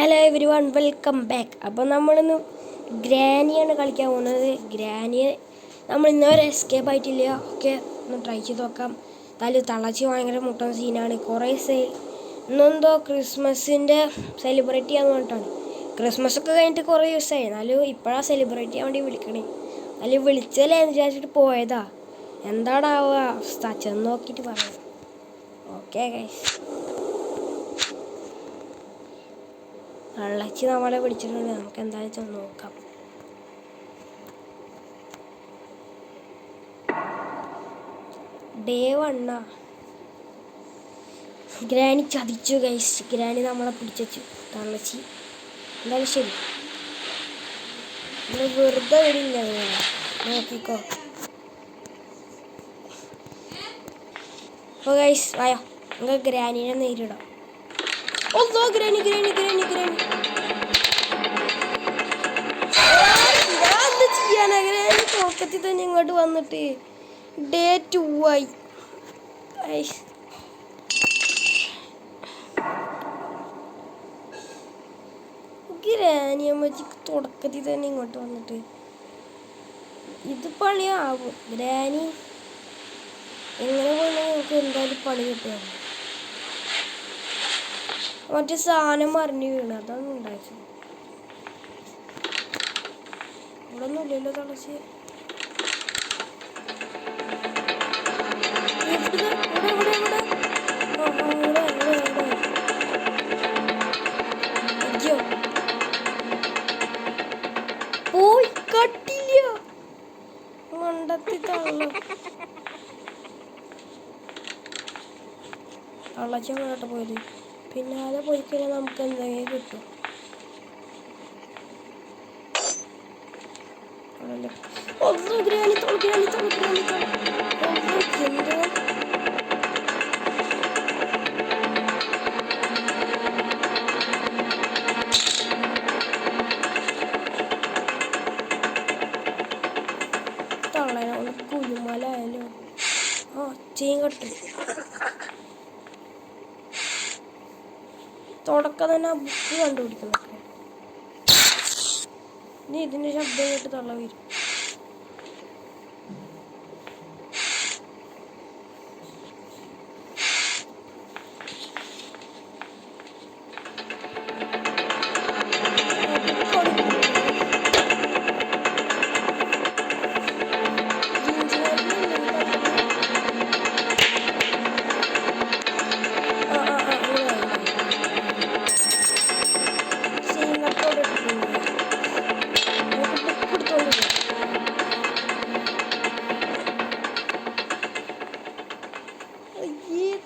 Hello every one welcome back. അപ്പോൾ നമ്മളിന്ന് ഗ്രാനിയാണ് കളിക്കാൻ പോകുന്നത്. ഗ്രാനി നമ്മൾ ഇന്നുവരെ എസ്കേപ്പ് ആയിട്ടില്ല. ഓക്കെ, ഒന്ന് ട്രൈ ചെയ്ത് നോക്കാം. തളച്ചി ഭയങ്കര മുട്ടൻ സീനാണ്. കുറേ ഇന്നെന്തോ ക്രിസ്മസിൻ്റെ സെലിബ്രേറ്റ് ചെയ്യാന്ന് പറഞ്ഞിട്ടാണ്. ക്രിസ്മസ് ഒക്കെ കഴിഞ്ഞിട്ട് കുറേ ദിവസമായി, എന്നാലും ഇപ്പോഴാണ് സെലിബ്രേറ്റ് ചെയ്യാൻ വേണ്ടി വിളിക്കണേ. അതിൽ വിളിച്ചല്ലേ എന്ന് വിചാരിച്ചിട്ട് പോയതാ. എന്താണാവുക അവസ്ഥ ചെന്ന് നോക്കിയിട്ട് പറയാം. ഓക്കെ ഗൈസ്, വെള്ളച്ചി നമ്മളെ പിടിച്ചിട്ടുണ്ട്. നമുക്ക് എന്തായാലും ചെന്ന് നോക്കാം. ഡേ 1 ഗ്രാനി ചതിച്ചു ഗൈസ്. ഗ്രാനി നമ്മളെ പിടിച്ചു തള്ളച്ചി. എന്തായാലും ശരി, വെറുതെ വിടില്ല. നോക്കിക്കോ. അപ്പോൾ ഗൈസ് ആയോ, നമുക്ക് ഗ്രാനിനെ നേരിടാം. ഓ ഗ്രാനി ഗ്രാനി ഗ്രാനി ഗ്രാനി എന്താ ചെയ്യാനാ? ഗ്രാനി തോക്കത്തിൽ തന്നെ ഇങ്ങോട്ട് വന്നിട്ട് ഡേ 2 ആയി. ഗ്രാനി അമ്മച്ചിക്ക് തുടക്കത്തിൽ തന്നെ ഇങ്ങോട്ട് വന്നിട്ട് ഇത് പണിയാവും. ഗ്രാനി എങ്ങനെ പോയി നമുക്ക് എന്തായാലും പണി കിട്ടുകയാണ്. മറ്റേ സാധനം മറിഞ്ഞു വീണ്, അതാണ് ഉണ്ടായത്. ഇവിടെ ഒന്നും ഇല്ലല്ലോ തളച്ചി. പോയി കട്ടില്ല മണ്ടത്തി തള്ളച്ചി അങ്ങോട്ട് പോയത്. പിന്നാലെ പോയി കഴിഞ്ഞാൽ നമുക്ക് എന്തെങ്കിലും കിട്ടും. തള്ളേനെ കുലുമലായാലോ ഒച്ചയും കെട്ടും. തുടക്കം തന്നെ ആ ബുക്ക് കണ്ടുപിടിക്കണം. ഇനി ഇതിൻ്റെ ശബ്ദം കേട്ട് തള്ള വരും.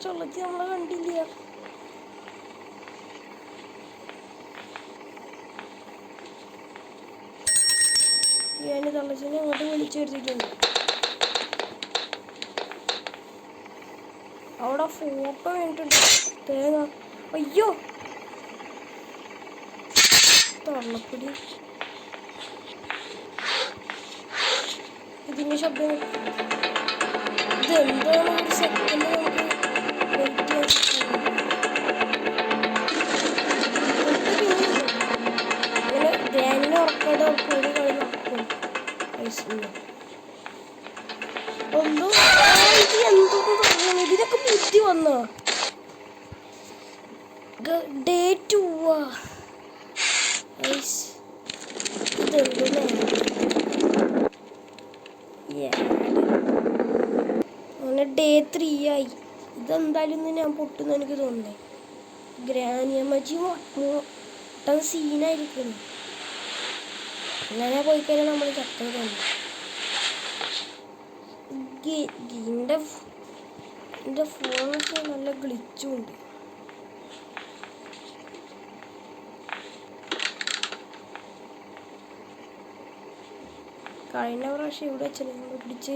ചൊള്ളത്തി നമ്മളെ കണ്ടില്ല. ഞാൻ തള്ളച്ചിനെ അങ്ങോട്ട് വിളിച്ചെടുത്തിട്ടുണ്ട്. അവിടെ ഫോട്ടോ വേണ്ടിട്ടുണ്ട്. തേങ്ങ അയ്യോ തള്ളപ്പിടി. ഇതിൻ്റെ ശബ്ദം ഇതെന്താണ്? ഒരു സെക്കൻഡ് നമുക്ക് അങ്ങനെ ഗ്രാനിനെ ഉറക്കാതെ കൂടി കളി നടക്കും. എന്തോ ഇതിനൊക്കെ ബുദ്ധി വന്നോ? ഡേ 2 ഇതെന്തോ അങ്ങനെ ഡേ 3 ആയി. ഇതെന്തായാലും ഞാൻ പൊട്ടുന്ന എനിക്ക് തോന്നുന്നേ. ഗ്രാനിയമ്മച്ചി മൊത്തം സീനായിരിക്കുന്നു. അങ്ങനെ പോയി കഴിഞ്ഞാൽ നമ്മൾ ചത്തത് തന്നെ. എൻ്റെ ഫോണൊക്കെ നല്ല ഗ്ലിച്ചും ഉണ്ട്. കഴിഞ്ഞ പ്രാവശ്യം ഇവിടെ വെച്ചല്ലേ നമ്മൾ പിടിച്ച്.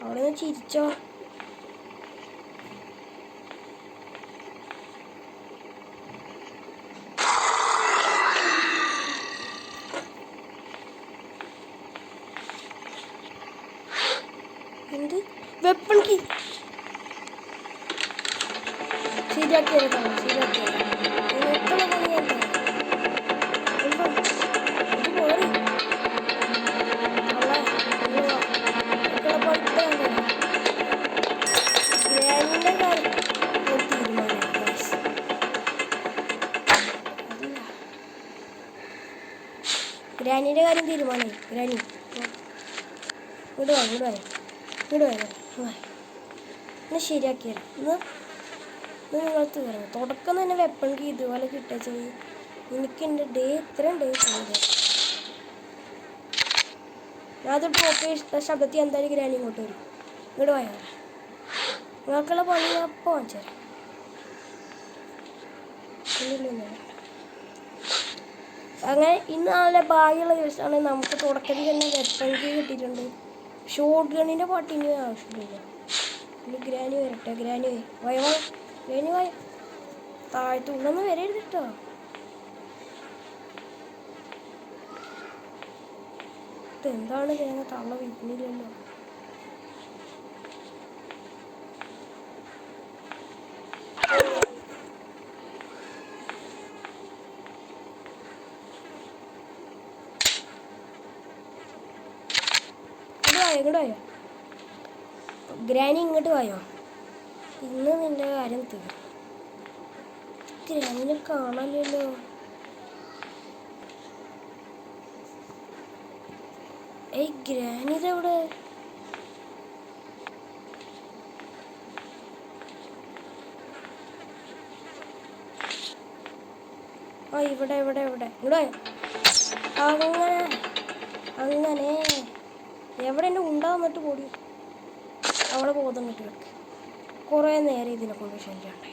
അവിടെ നിന്ന് ചിരിച്ചോ. എന്ത് വെപ്പൺ കീ ശരിയാക്കിയതാണ് ശരിയാക്കിയത് മക്കളെ പണിയല്ലേ ഇത് പോരി മക്കളെ പഠിത്തല്ലേ ഗ്രാനിൻ്റെ കാര്യം തീരുമാനമായി ഗ്രാനിയുടെ കാര്യം തീരുമാനമായി ഗ്രാനി ഇങ്ങോട്ട് വരാം ഇന്ന് ശരിയാക്കിയത് ഇന്ന് നിങ്ങൾ തീർന്നു തുടക്കം തന്നെ വെപ്പണിക്ക് ഇതുപോലെ കിട്ടിയത് എനിക്ക് എൻ്റെ ഡേ ഇത്രയും ഡേ ചെയ്ത് ഞാനത് ടോപ്പ് ഇഷ്ട ശബ്ദത്തിൽ എന്തായാലും ഗ്രാനി ഇങ്ങോട്ട് വരും ഇങ്ങോട്ട് പോയാൽ നിങ്ങൾക്കുള്ള പണി ഞാൻ അപ്പോൾ വാങ്ങിച്ചു തരാം അങ്ങനെ ഇന്ന് നല്ല ഭാഗ്യമുള്ള ദിവസമാണ് നമുക്ക് തുടക്കത്തിൽ തന്നെ വെപ്പണിക്ക് കിട്ടിയിട്ടുണ്ട് ഷോട്ട് ഗണ്ണിൻ്റെ പാട്ടിന് ആവശ്യമില്ല ഇനി ഗ്രാനി വരട്ടെ ഗ്രാനി വായ താഴത്തുള്ളൊന്നും വരരുത് കേട്ടോ എന്താണ് തേങ്ങ തള്ള വീട്ടിലില്ലല്ലോ ഇങ്ങോട്ട് വായോ ഗ്രാനി ഇങ്ങോട്ട് വായോ ഇന്ന് നിന്റെ കാര്യം തീർന്നു ഗ്രാനിനെ കാണാനില്ലല്ലോ ഏയ് ഗ്രാനി ഇതെവിടെ ആ ഇവിടെ ഇങ്ങോട്ട് അങ്ങനെ എവിടെ എൻ്റെ ഉണ്ടാകുന്നിട്ട് കൂടി അവിടെ ബോധം കിട്ടി കിടക്ക് കുറേ നേരം ഇതിനെ കൊണ്ട് ശല്യമുണ്ടായി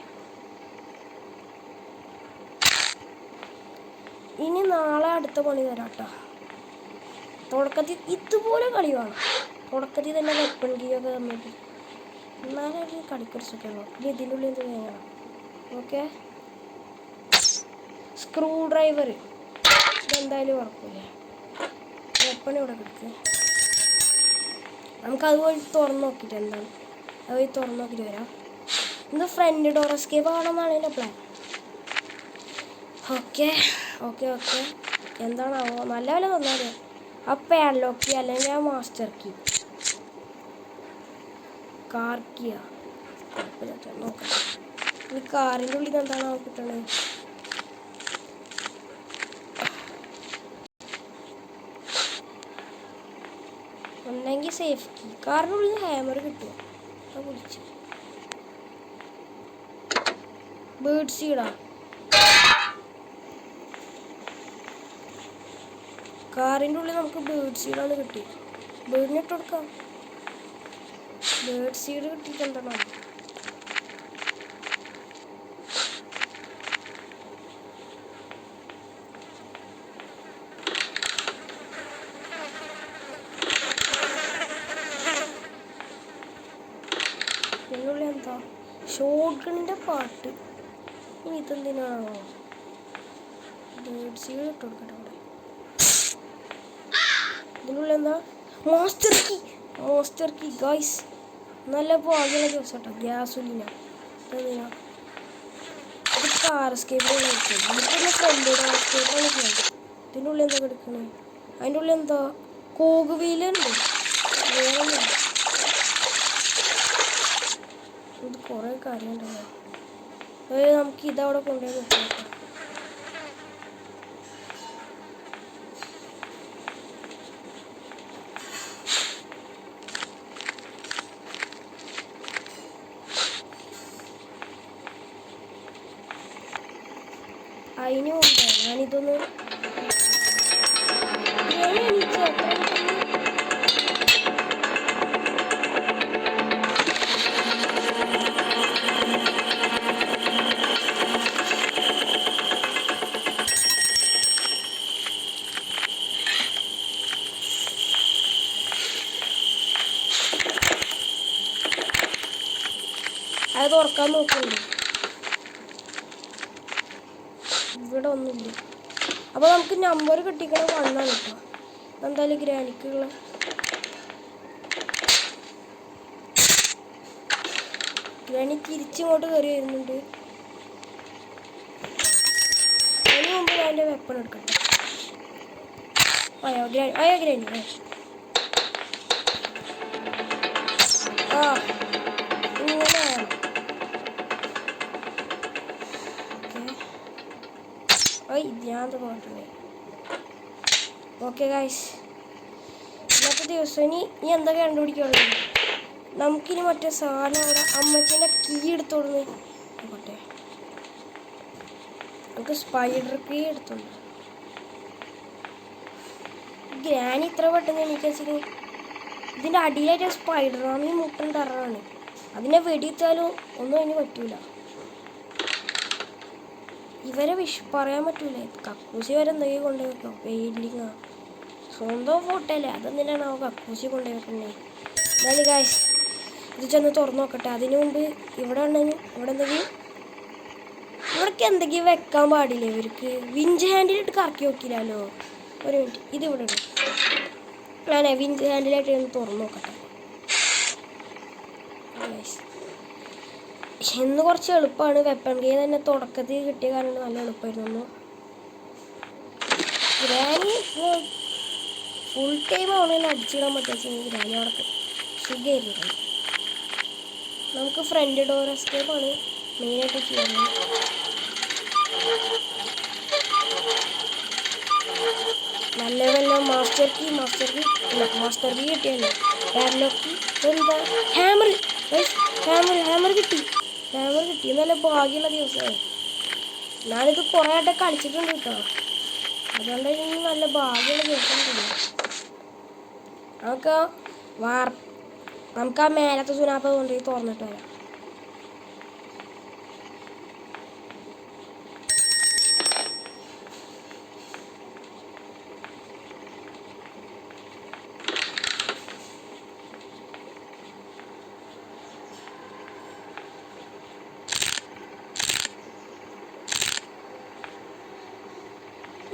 ഇനി നാളെ അടുത്ത പണി തരാം കേട്ടോ തുടക്കത്തിൽ ഇതുപോലെ കളി വേണം തുടക്കത്തിൽ തന്നെ വെപ്പൺ കീയൊക്കെ തന്നിട്ട് എന്നാലും ഒരു കളിക്കൊരു സുഖമുള്ളൂ ഇനി ഇതിൻ്റെ ഉള്ളിൽ എന്ത് വേണം ഓക്കെ സ്ക്രൂ ഡ്രൈവർ ഇതെന്തായാലും കുഴപ്പമില്ല വെപ്പൺ ഇവിടെ കിടക്കുക നമുക്ക് അതുപോലെ തുറന്ന് നോക്കിയിട്ട് എന്താണ് അതുവഴി തുറന്ന് നോക്കിയിട്ട് വരാം ഇന്ന് ഫ്രണ്ട് ഡോർ എസ്കേപ്പ് ആണെന്നാണ് എൻ്റെ പ്ലാൻ ഓക്കെ എന്താണാവോ നല്ല വില തന്നാലോ ആ പാഡ്ലോക്ക് കീ അല്ലെങ്കിൽ ആ മാസ്റ്റർ കീ കാർ കീയാ നോക്കാം ഈ കാറിൻ്റെ ഉള്ളിൽ എന്താണോ കിട്ടണേ ഒന്നെങ്കിൽ സേഫ് കീ കാറിനുള്ളിൽ ഹാമർ കിട്ടുമോ അത് വിളിച്ചു ബേർഡ് സീഡാ കാറിൻ്റെ ഉള്ളിൽ നമുക്ക് ബേർഡ് സീഡാണ് കിട്ടി ബേർഡിന് ഇട്ട് കൊടുക്കാം ബേർഡ് സീഡ് കിട്ടിയിട്ട് എന്താണ് ഇതിനുള്ളിൽ എന്താ ഷോട്ട്ഗണ്ണിൻ്റെ പാട്ട് ഇനി ഇതെന്തിനാണോ ബേർഡ് സീഡ് ഇട്ട് കൊടുക്കട്ടെ അവിടെ ഇതിനുള്ളിൽ എന്താ മാസ്റ്റർ കീ ഗൈസ് നല്ല ഭാഗ്യമുള്ള ദിവസം കേട്ടോ ഗ്യാസുലിന എന്തിനാ ഇത് കാർ എസ്കേപ്പാണ് നമുക്കുള്ള ഫ്രണ്ടിയുടെ എസ്കേപ്പാണ് ചെയ്യുന്നത് ഇതിൻ്റെ ഉള്ളിൽ എന്താ കിടക്കണേ അതിൻ്റെ ഉള്ളിൽ എന്താ കോഗ് വീലുണ്ട് വേറെ ഇത് കുറേ കാര്യമുണ്ടല്ലോ അതായത് നമുക്ക് ഇതവിടെ കൊണ്ടുപോയി വെക്കാം അതിനും ഉണ്ട് ഞാനിതൊന്ന് അത് തുറക്കാൻ നോക്കുന്നുണ്ട് ഇവിടെ ഒന്നുമില്ല അപ്പോൾ നമുക്ക് നമ്പർ കിട്ടിക്കണ 1 ആണ് കേട്ടോ എന്തായാലും ഗ്രാനിക്കുള്ള ഗ്രാനി തിരിച്ചിങ്ങോട്ട് കയറി വരുന്നുണ്ട് വെപ്പൺ എടുക്കട്ടെ. അയോ ഗ്രാനി ആ ഇങ്ങനെയാണ്. ഞാൻ പോയിട്ടുണ്ട്. ഓക്കെ ഗൈസ്, ഇന്നത്തെ ദിവസം ഇനി എന്തൊക്കെ കണ്ടുപിടിക്കുള്ളൂ. നമുക്കിനി മറ്റേ സാധനം അവിടെ അമ്മച്ചീൻ്റെ കീ എടുത്തോളൂ. ആയിക്കോട്ടെ, നമുക്ക് സ്പൈഡർ കീ എടുത്തോളൂ. ഗ്രാനി ഇത്ര പെട്ടെന്ന് എനിക്ക് വെച്ചിട്ട് ഇതിൻ്റെ അടിയിലായിട്ട് സ്പൈഡറാണ്. ഈ മുട്ടൻ ടറാണ്. അതിനെ വെടിയിട്ടാലും ഒന്നും അതിന് പറ്റൂല. ഇവരെ പറയാൻ പറ്റൂല. കക്കൂസി വരെ എന്തെങ്കിലും കൊണ്ടുപോയി വെക്കാം. പെയിൻറ്റിങ്ങാ സ്വന്തം ഫോട്ടോ അല്ലേ, അതെന്തിനാണ് അവ കക്കൂസി കൊണ്ടുപോയി വെക്കുന്നത്. എന്നാലും ഗായ്സ് ഇത് ചെന്ന് തുറന്നു നോക്കട്ടെ. അതിനു മുമ്പ് ഇവിടെ എന്തെങ്കിലും ഇവിടേക്ക് എന്തെങ്കിലും വെക്കാൻ പാടില്ല. ഇവർക്ക് വിഞ്ച് ഹാൻഡിലിട്ട് കറക്കി നോക്കില്ലല്ലോ. ഒരു മിനിറ്റ്, ഇതിവിടെ ഉണ്ട്. ഞാനേ വിഞ്ച് ഹാൻഡിലായിട്ട് ഒന്ന് തുറന്നു നോക്കട്ടെ. ഇന്ന് കുറച്ച് എളുപ്പമാണ്. വെപ്പൺ കൈ തന്നെ തുടക്കത്തിൽ കിട്ടിയ കാരണം നല്ല എളുപ്പമായിരുന്നു. ഗ്രാനി ഫുൾ ടൈം ഓൺലൈനിൽ അടിച്ചിടാൻ പറ്റും. ഗ്രാനി അവിടെ സുഖമായിരുന്നു. നമുക്ക് ഫ്രണ്ട് ഡോർ എസ്കേപ്പാണ് മെയിനായിട്ട് ചെയ്യുന്നത്. നല്ല മാസ്റ്റർ കീ കിട്ടിയല്ലോ. പാഡ്ലോക്ക് എന്താ ഹാമർ കിട്ടി. നല്ല ഭാഗ്യമുള്ള ദിവസമായി. ഞാനിത് കുറേ ആയിട്ട് കളിച്ചിട്ടുണ്ട് കേട്ടോ. അതുകൊണ്ട് നല്ല ഭാഗ്യമുള്ള ദിവസം കിട്ടും. നമുക്ക് ആ മേലത്തെ സുനാപ്പ കൊണ്ടുപോയി തുറന്നിട്ട് വരാം.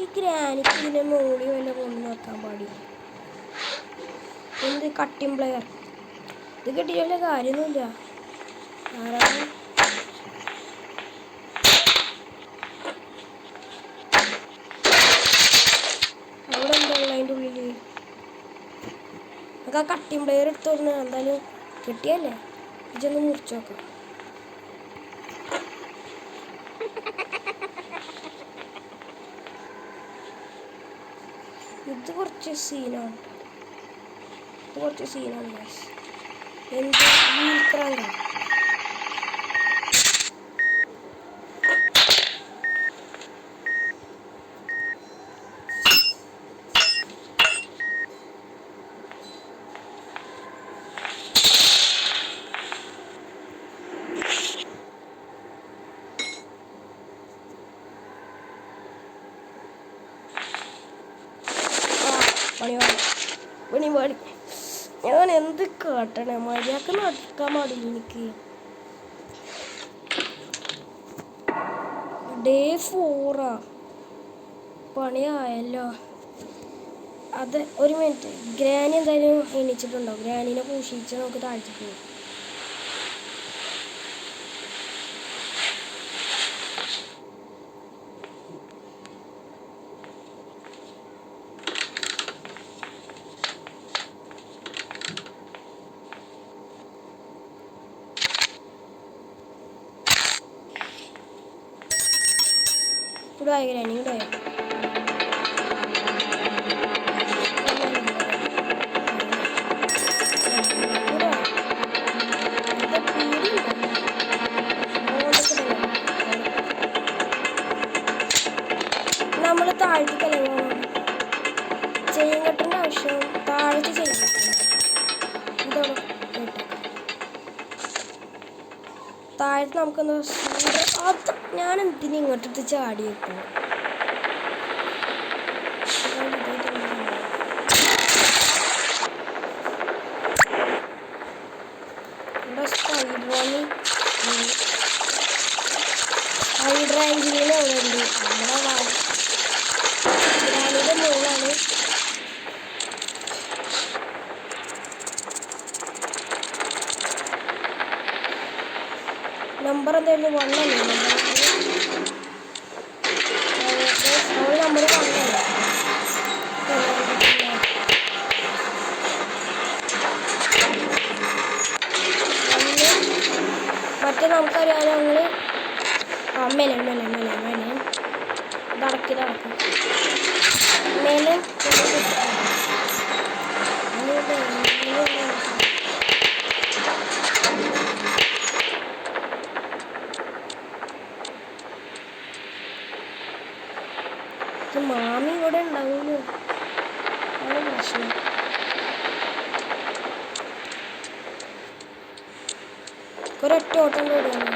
ഈ ഗ്രാനിക്ക് ഇതിനെ മോളി വല്ല കൊണ്ടു നോക്കാൻ പാടില്ല. എന്ത് കട്ടിംഗ് പ്ലെയർ ഇത് കിട്ടിയ വല്ല കാര്യമൊന്നുമില്ല. ആരാണ് അവിടെ എന്താ അതിൻ്റെ ഉള്ളിൽ? നമുക്ക് ആ കട്ടിംഗ് പ്ലെയർ എടുത്തു തോന്നുന്നു. എന്തായാലും കിട്ടിയല്ലേ, ഇതൊന്ന് മുറിച്ച് നോക്കാം. ഇത് കുറച്ച് സീനാണ്. എന്ത് വീൽക്രാങ്ക പണി. ഞാൻ എന്ത് കാട്ടണേ? മര്യാദക്ക് നടക്കാൻ പാടില്ല എനിക്ക്. ഡേ 4 പണിയായല്ലോ. അത് ഒരു മിനിറ്റ്, ഗ്രാനി എന്തായാലും എണീച്ചിട്ടുണ്ടോ? ഗ്രാനിനെ പൂഷിച്ച് നമുക്ക് താഴ്ത്തിട്ട് പോകും. ഇവിടെ ഗ്രാനി ഇവിടെ നമ്മൾ താഴ്ത്തിക്കല്ലേ ചെയ്യാൻ കെട്ടേണ്ട ആവശ്യം. താഴ്ത്തി ചെയ്യാൻ ഇതോടെ താഴത്ത് നമുക്കെന്താ അത് ഞാൻ എന്തിനും ഇങ്ങോട്ടിട്ട് ചാടി വെക്കുന്നു. ഇവിടെ ഹൈഡ്രാങ്കിലിന് അവിടെ ഉണ്ട്. നമ്മുടെ മോളാണ്. നമ്പർ എന്തായാലും 1 അല്ലേ? മേലെ മേലെ മേലെ മേലെ നടക്കി നടക്കും മേലെ മാമി ഇവിടെ ഉണ്ടാവുമല്ലോ അതാണ് പ്രശ്നം. ഒരൊറ്റ ഓട്ടം കൂടിയാണ്.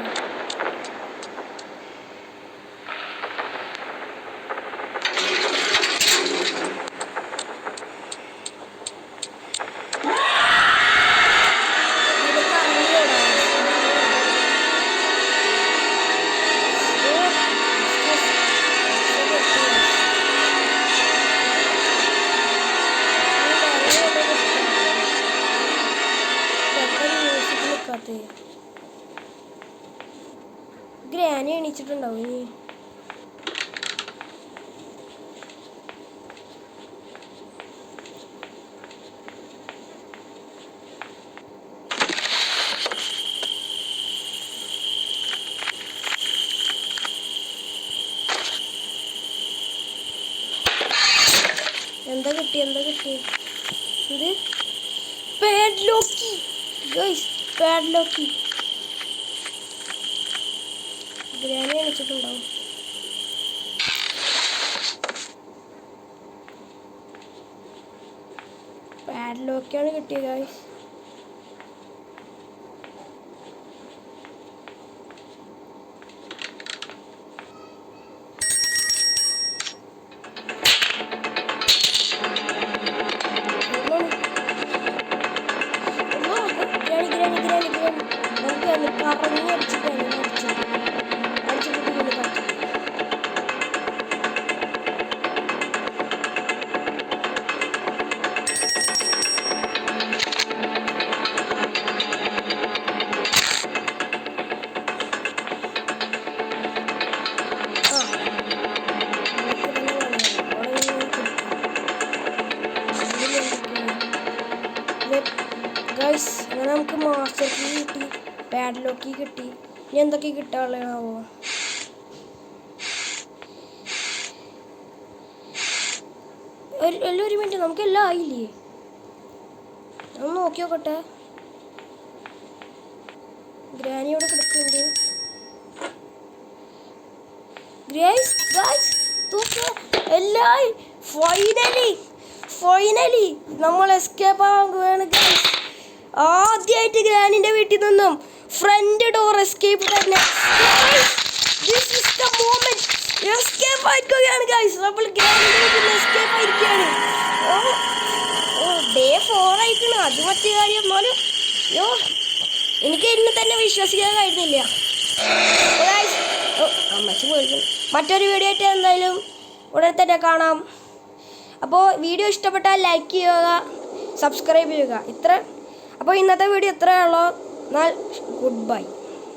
ഗ്രാനി എണീച്ചിട്ടുണ്ടാവും ഇനി. എന്താ കിട്ടി ഇത് പാഡ്ലോക്കി ഗയ്സ്, പാഡ്ലോക്കി. ഗ്രാനി അടിച്ചിട്ടുണ്ടാവും. പാഡ്ലോക്കാണ് കിട്ടിയത് ഗയ്സ്. ഗൈസ് അങ്ങനെ നമുക്ക് മാസ്റ്റർ കീ കിട്ടി, പാഡ്ലോക്കി കിട്ടി. ഇനി എന്തൊക്കെ കിട്ടാനുള്ളതാണാവോ? ഒരു മിനിറ്റ്, നമുക്ക് എല്ലാം ആയില്ലേ? ഒന്ന് നോക്കി നോക്കട്ടെ. ഗ്രാനിയോടെ കിടക്കുന്നുണ്ട്. എല്ലാം ഫൈനലി നമ്മൾ എസ്കേപ്പ് ആവുകയാണ് ഗൈസ്. ആദ്യമായിട്ട് ഗ്രാനിന്റെ വീട്ടിൽ നിന്നും ഫ്രണ്ട് ഡോർ എസ്കേപ്പ് തന്നെ. This is the moment. Escape ആയിരിക്കുകയാണ് ഗൈസ്. നമ്മൾ ഗ്രാനിന്റെ വീട്ടിൽ നിന്ന് എസ്കേപ്പ് ആയിരിക്കുകയാണ്. ഡേ 4 ആയിട്ടാണ് അത് മറ്റു കാര്യം. എന്നാലും എനിക്ക് ഇന്ന് തന്നെ വിശ്വസിക്കാൻ കഴിയുന്നില്ല. മറ്റൊരു വീഡിയോ ആയിട്ട് എന്തായാലും ഉടനെ തന്നെ കാണാം. അപ്പോൾ വീഡിയോ ഇഷ്ടപ്പെട്ടാൽ ലൈക്ക് ചെയ്യുക, സബ്സ്ക്രൈബ് ചെയ്യുക. അപ്പോൾ ഇന്നത്തെ വീഡിയോ ഇത്രയേ ഉള്ളൂ. എന്നാൽ ഗുഡ് ബൈ.